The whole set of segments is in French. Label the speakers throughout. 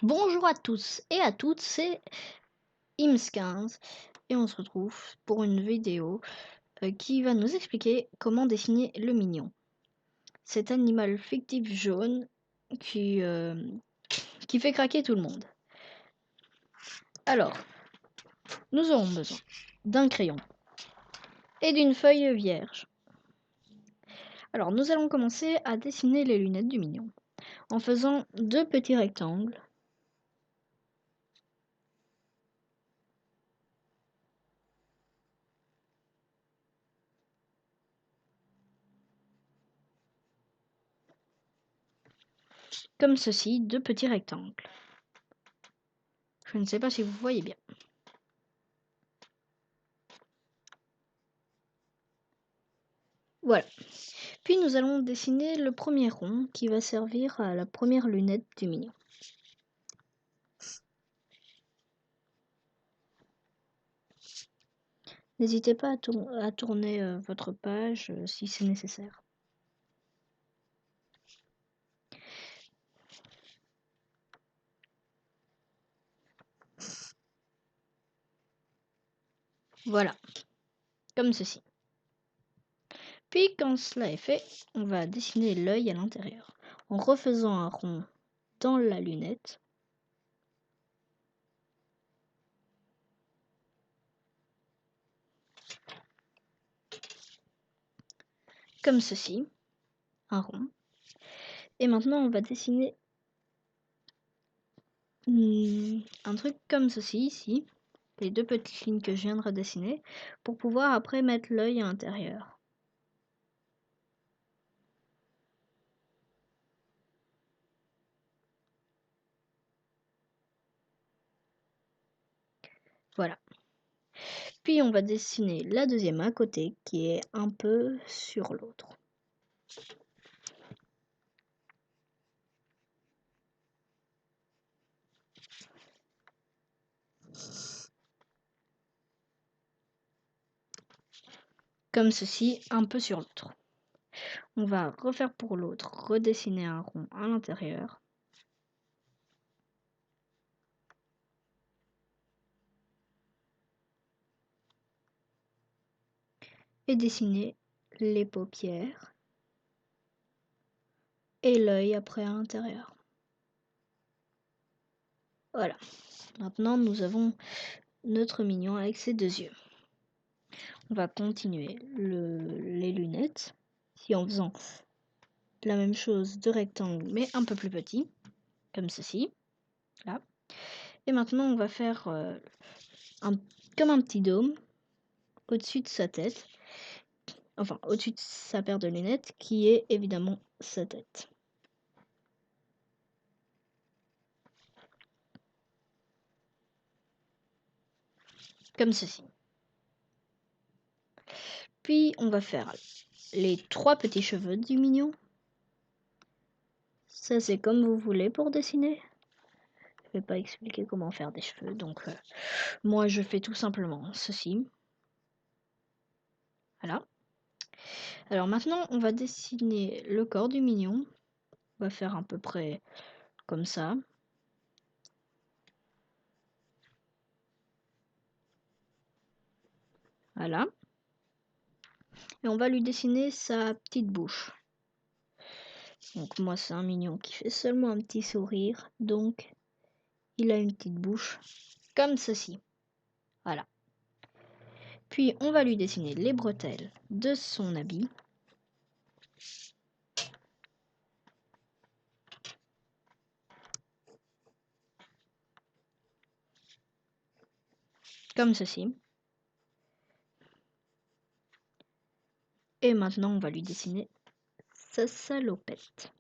Speaker 1: Bonjour à tous et à toutes, c'est Ims15 et on se retrouve pour une vidéo qui va nous expliquer comment dessiner le mignon. Cet animal fictif jaune qui, euh, qui fait craquer tout le monde. Alors, nous aurons besoin d'un crayon et d'une feuille vierge. Alors, nous allons commencer à dessiner les lunettes du mignon en faisant deux petits rectangles. Comme ceci, deux petits rectangles. Je ne sais pas si vous voyez bien. Voilà. Puis nous allons dessiner le premier rond qui va servir à la première lunette du mignon. N'hésitez pas à tourner votre page si c'est nécessaire. Voilà, comme ceci. Puis quand cela est fait, on va dessiner l'œil à l'intérieur en refaisant un rond dans la lunette. Comme ceci, un rond. Et maintenant on va dessiner un truc comme ceci ici, les deux petites lignes que je viens de redessiner, pour pouvoir après mettre l'œil à l'intérieur. Voilà. Puis on va dessiner la deuxième à côté qui est un peu sur l'autre. Comme ceci, un peu sur l'autre. On va refaire pour l'autre, redessiner un rond à l'intérieur. Et dessiner les paupières et l'œil après à l'intérieur. Voilà. Maintenant, nous avons notre mignon avec ses deux yeux. On va continuer les lunettes en faisant la même chose de rectangle mais un peu plus petit, comme ceci. Là. Et maintenant, on va faire comme un petit dôme au-dessus de sa tête. Enfin, au-dessus de sa paire de lunettes, qui est évidemment sa tête. Comme ceci. Puis, on va faire les trois petits cheveux du mignon. Ça, c'est comme vous voulez pour dessiner. Je vais pas expliquer comment faire des cheveux, donc moi, je fais tout simplement ceci. Voilà. Alors maintenant, on va dessiner le corps du mignon. On va faire à peu près comme ça. Voilà. Et on va lui dessiner sa petite bouche. Donc moi, c'est un mignon qui fait seulement un petit sourire. Donc, il a une petite bouche comme ceci. Voilà. Puis, on va lui dessiner les bretelles de son habit. Comme ceci. Et maintenant, on va lui dessiner sa salopette.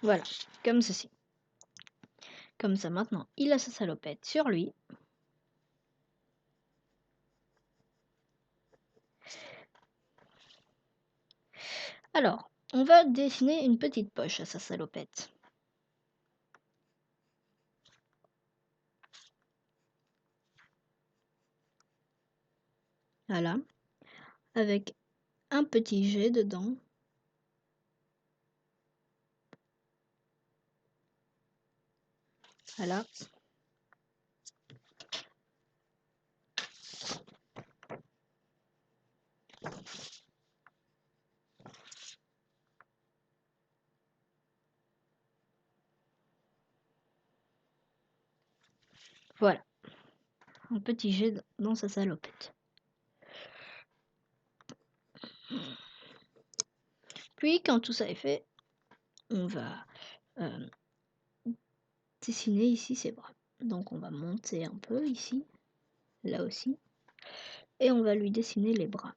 Speaker 1: Voilà, comme ceci. Comme ça, maintenant, il a sa salopette sur lui. Alors, on va dessiner une petite poche à sa salopette. Voilà, avec un petit jet dedans. Voilà. Voilà, un petit jet dans sa salopette. Puis, quand tout ça est fait, on va dessiner ici ses bras. Donc, on va monter un peu ici, là aussi, et on va lui dessiner les bras.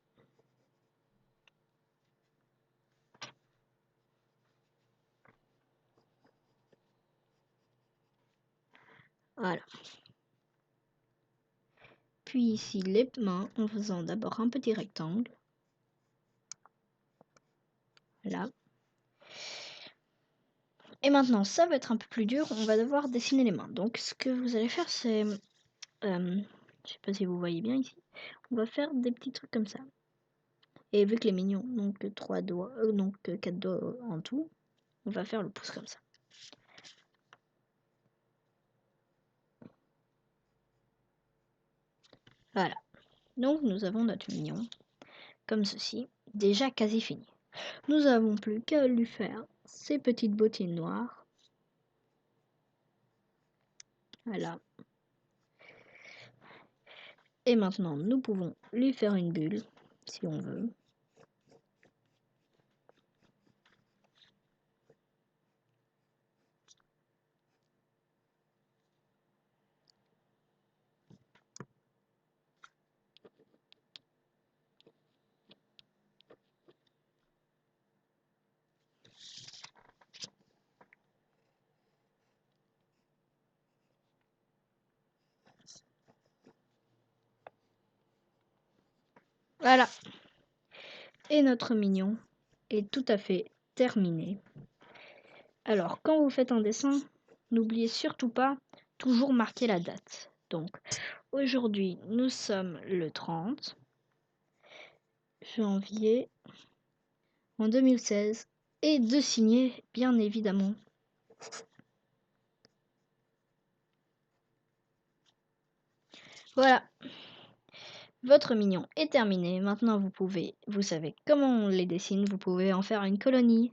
Speaker 1: Voilà. Puis ici, les mains, en faisant d'abord un petit rectangle. Là. Et maintenant, ça va être un peu plus dur, on va devoir dessiner les mains. Donc, ce que vous allez faire, c'est... je sais pas si vous voyez bien ici. On va faire des petits trucs comme ça. Et vu que les mignons n'ont que 3 doigts, donc 4 doigts en tout, on va faire le pouce comme ça. Voilà. Donc, nous avons notre mignon, comme ceci, déjà quasi fini. Nous avons plus qu'à lui faire ses petites bottines noires. Voilà. Et maintenant, nous pouvons lui faire une bulle, si on veut. Voilà. Et notre mignon est tout à fait terminé. Alors, quand vous faites un dessin, n'oubliez surtout pas toujours marquer la date. Donc, aujourd'hui, nous sommes le 30 janvier en 2016 et de signer, bien évidemment. Voilà, votre mignon est terminé. Maintenant, vous savez comment on les dessine, vous pouvez en faire une colonie.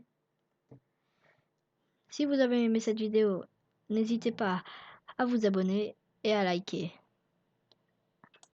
Speaker 1: Si vous avez aimé cette vidéo, n'hésitez pas à vous abonner et à liker.